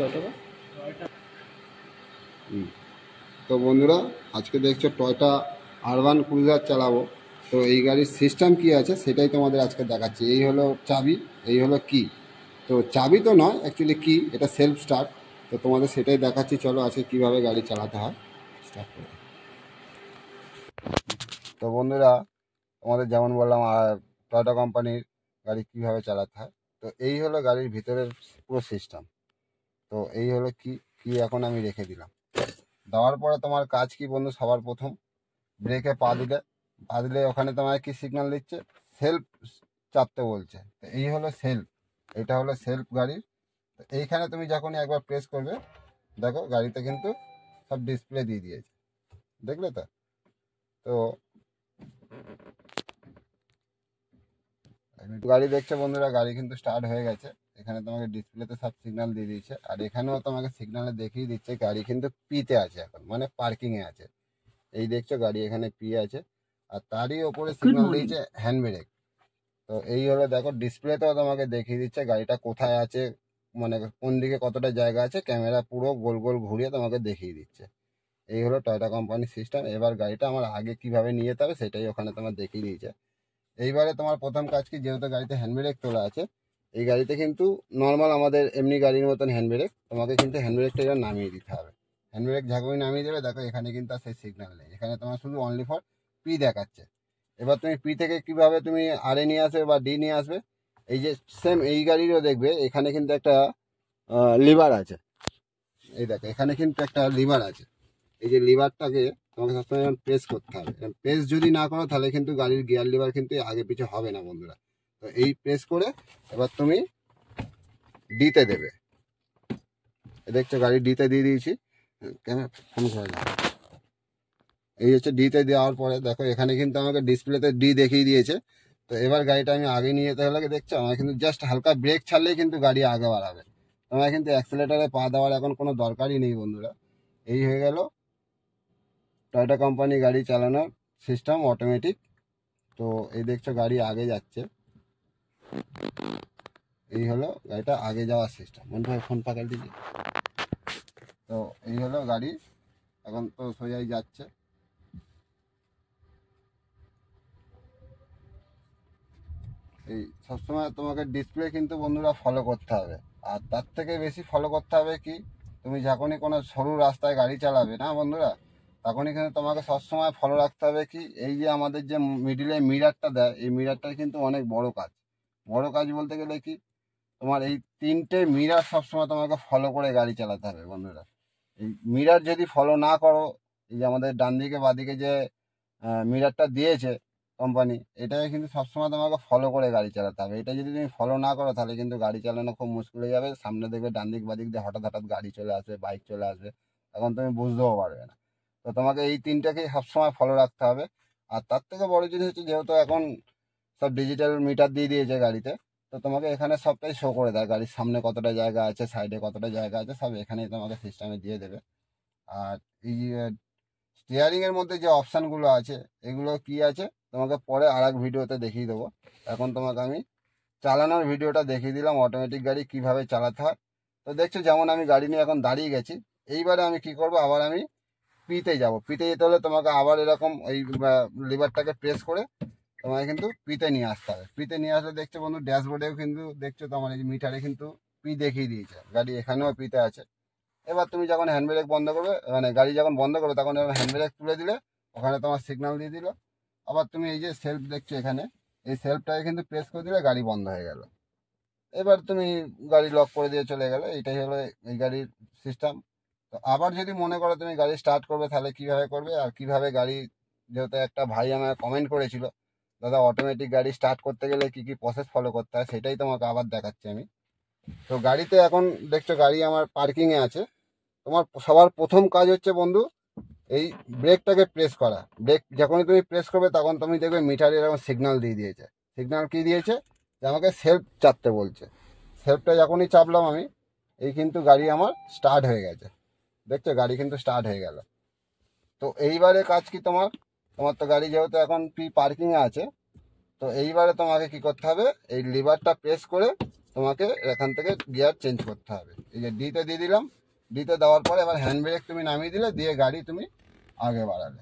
Toyota. তো বন্ধুরা, আজকে দেখছো টয়টা আরবান ক্রুজার চালাবো। তো এই গাড়ির সিস্টেম কি আছে সেটাই তোমাদের আজকে দেখাচ্ছি। এই হলো চাবি, এই হলো কি। তো চাবি তো নয়, অ্যাকচুয়ালি কি, এটা সেলফ স্টার্ট। তো তোমাদের সেটাই দেখাচ্ছি। চলো আজকে কীভাবে গাড়ি চালাতে হয় স্টার্ট করে। তো বন্ধুরা, তোমাদের যেমন বললাম টয়টা কোম্পানির গাড়ি কীভাবে চালাতে হয়। তো এই হলো গাড়ির ভিতরের পুরো সিস্টেম। তো এই হলো কি এখন আমি রেখে দিলাম। দেওয়ার পরে তোমার কাজ কি বন্ধু, সবার প্রথম ব্রেকে পা দিলে ওখানে তোমার কি সিগন্যাল দিচ্ছে, সেলফ চাপতে বলছে। তো এই হলো সেলফ, এটা হলো সেলফ গাড়ির। তো এইখানে তুমি যখনই একবার প্রেস করবে, দেখো গাড়িতে কিন্তু সব ডিসপ্লে দিয়ে দিয়েছে, দেখলে তো। তো গাড়ি দেখছে বন্ধুরা, গাড়ি কিন্তু স্টার্ট হয়ে গেছে। এখানে তোমাকে ডিসপ্লেতে সব সিগন্যাল দিয়ে দিয়েছে, আর এখানেও তোমাকে সিগন্যালে দেখিয়ে দিচ্ছে গাড়ি কিন্তু পিতে আছে এখন, মানে পার্কিংয়ে আছে। এই দেখছো গাড়ি এখানে পি আছে, আর তারই ওপরে সিগন্যাল দিয়েছে হ্যান্ড ব্রেক। তো এই হলো দেখো, ডিসপ্লেতেও তোমাকে দেখিয়ে দিচ্ছে গাড়িটা কোথায় আছে, মানে কোন দিকে কতটা জায়গা আছে। ক্যামেরা পুরো গোল গোল ঘুরিয়ে তোমাকে দেখিয়ে দিচ্ছে। এই হলো টয়টা কোম্পানির সিস্টেম। এবার গাড়িটা আমার আগে কিভাবে নিয়ে যেতে হবে সেটাই ওখানে তোমার দেখিয়ে দিয়েছে। এইবারে তোমার প্রথম কাজ কি, যেহেতু গাড়িতে হ্যান্ড ব্রেক তোলা আছে, এই গাড়িতে কিন্তু নর্মাল আমাদের এমনি গাড়ির মতন হ্যান্ড ব্রেক, তোমাকে কিন্তু হ্যান্ড ব্রেকটা এবার নামিয়ে দিতে হবে। হ্যান্ড ব্রেক যখনই নামিয়ে দেবে, দেখো এখানে কিন্তু আর সেই সিগন্যাল নেই, এখানে তোমার শুধু অনলি ফর পি দেখাচ্ছে। এবার তুমি পি থেকে কিভাবে তুমি আর এ নিয়ে আসবে বা ডি নিয়ে আসবে, এই যে সেম এই গাড়িরও দেখবে এখানে কিন্তু একটা লিভার আছে। এই দেখো এখানে কিন্তু একটা লিভার আছে। এই যে লিভারটাকে তোমাকে সবসময় প্রেস করতে হবে। প্রেস যদি না করো তাহলে কিন্তু গাড়ির গিয়ার লিভার কিন্তু আগে পিছু হবে না বন্ধুরা। তো এই প্রেস করে এবার তুমি ডিতে দেবে। দেখছো গাড়ি ডিতে দিয়ে দিয়েছি, কেন ফোন করে না। এই হচ্ছে ডিতে দেওয়ার পরে দেখো এখানে কিন্তু আমাকে ডিসপ্লেতে ডি দেখিয়ে দিয়েছে। তো এবার গাড়িটা আমি আগে নিয়ে যেতে হলে দেখছো আমার কিন্তু জাস্ট হালকা ব্রেক ছাড়লেই কিন্তু গাড়ি আগে বাড়াবে। তোমার কিন্তু অ্যাক্সিলেটারে পা দেওয়ার এখন কোনো দরকারই নেই বন্ধুরা। এই হয়ে গেল টয়টা কোম্পানি গাড়ি চালানোর সিস্টেম অটোমেটিক। তো এই দেখছো গাড়ি আগে যাচ্ছে, এই হলো গাড়িটা আগে যাওয়ার সিস্টেম। মনে হয় ফোন পাকাল দিকে। তো এই হলো গাড়ি এখন তো সোজাই যাচ্ছে। এই সবসময় তোমাকে ডিসপ্লে কিন্তু বন্ধুরা ফলো করতে হবে। আর তার থেকে বেশি ফলো করতে হবে কি, তুমি যখনই কোনো সরু রাস্তায় গাড়ি চালাবে না বন্ধুরা, তখনই কিন্তু তোমাকে সবসময় ফলো রাখতে হবে কি, এই যে আমাদের যে মিডিলে মিরারটা দেয়, এই মিরারটার কিন্তু অনেক বড় কাজ। বড় কাজ বলতে গেলে কি, তোমার এই তিনটে মিরার সবসময় তোমাকে ফলো করে গাড়ি চালাতে হবে বন্ধুরা। এই মিরার যদি ফলো না করো, এই যে আমাদের ডান দিকে বাদিকে যে মিরারটা দিয়েছে কোম্পানি, এটাকে কিন্তু সবসময় তোমাকে ফলো করে গাড়ি চালাতে হবে। এটা যদি তুমি ফলো না করো তাহলে কিন্তু গাড়ি চালানো খুব মুশকিল হয়ে যাবে। সামনে দেখবে ডান দিক বাদিক দিয়ে হঠাৎ হঠাৎ গাড়ি চলে আসবে, বাইক চলে আসবে, তখন তুমি বুঝতেও পারবে না। তো তোমাকে এই তিনটাকেই সবসময় ফলো রাখতে হবে। আর তার থেকে বড় জিনিস হচ্ছে, যেহেতু এখন সব ডিজিটাল মিটার দিয়ে দিয়েছে গাড়িতে, তো তোমাকে এখানে সবটাই শো করে দেয়, গাড়ির সামনে কতটা জায়গা আছে, সাইডে কতটা জায়গা আছে, সব এখানেই তোমাকে সিস্টেমে দিয়ে দেবে। আর এই স্টিয়ারিং এর মধ্যে যে অপশানগুলো আছে, এগুলো কি আছে তোমাকে পরে আর এক ভিডিওতে দেখিয়ে দেবো। এখন তোমাকে আমি চালানোর ভিডিওটা দেখিয়ে দিলাম, অটোমেটিক গাড়ি কিভাবে চালাতে হয়। তো দেখছো যেমন আমি গাড়ি নিয়ে এখন দাঁড়িয়ে গেছি। এইবারে আমি কি করব, আবার আমি পিতে যাব। পিতে যেতে হলে তোমাকে আবার এরকম এই লিভারটাকে প্রেস করে তোমাকে কিন্তু পিতে নিয়ে আসতে হবে। পিতে নিয়ে আসলে দেখছো বন্ধু, ড্যাশবোর্ডেও কিন্তু দেখছো তোমার এই মিটারে কিন্তু পি দেখিয়ে দিয়েছে, গাড়ি এখানেও পিতে আছে। এবার তুমি যখন হ্যান্ড ব্রেক বন্ধ করবে, মানে গাড়ি যখন বন্ধ করবে, তখন হ্যান্ড ব্রেক তুলে দিলে ওখানে তোমার সিগন্যাল দিয়ে দিল। আবার তুমি এই যে সেলফ দেখছো এখানে, এই সেলফটাকে কিন্তু প্রেস করে দিলে গাড়ি বন্ধ হয়ে গেল। এবার তুমি গাড়ি লক করে দিয়ে চলে গেলে। এইটাই হলো এই গাড়ির সিস্টেম। তো আবার যদি মনে করো তুমি গাড়ি স্টার্ট করবে, তাহলে কিভাবে করবে আর কিভাবে গাড়ি, যেহেতু একটা ভাই আমায় কমেন্ট করেছিল, দাদা অটোমেটিক গাড়ি স্টার্ট করতে গেলে কি কি প্রসেস ফলো করতে হয়, সেটাই তোমাকে আবার দেখাচ্ছি আমি। তো গাড়িতে এখন দেখছো গাড়ি আমার পার্কিংয়ে আছে। তোমার সবার প্রথম কাজ হচ্ছে বন্ধু, এই ব্রেকটাকে প্রেস করা। ব্রেক যখনই তুমি প্রেস করবে, তখন তুমি দেখবে মিটারে এরকম সিগন্যাল দিয়ে দিয়েছে। সিগন্যাল কি দিয়েছে, যে আমাকে সেলফ চাপতে বলছে। সেলফটা যখনই চাপলাম আমি, এই কিন্তু গাড়ি আমার স্টার্ট হয়ে গেছে। দেখছো গাড়ি কিন্তু স্টার্ট হয়ে গেল। তো এইবারে কাজ কি তোমার, তোমার তো গাড়ি যেহেতু এখন পার্কিংয়ে আছে, তো এইবারে তোমাকে কি করতে হবে, এই লিভারটা প্রেস করে তোমাকে এখান থেকে গিয়ার চেঞ্জ করতে হবে। এই যে ডিতে দিয়ে দিলাম, ডিতে দেওয়ার পরে এবার হ্যান্ড ব্রেক তুমি নামিয়ে দিলে, দিয়ে গাড়ি তুমি আগে বাড়ালে।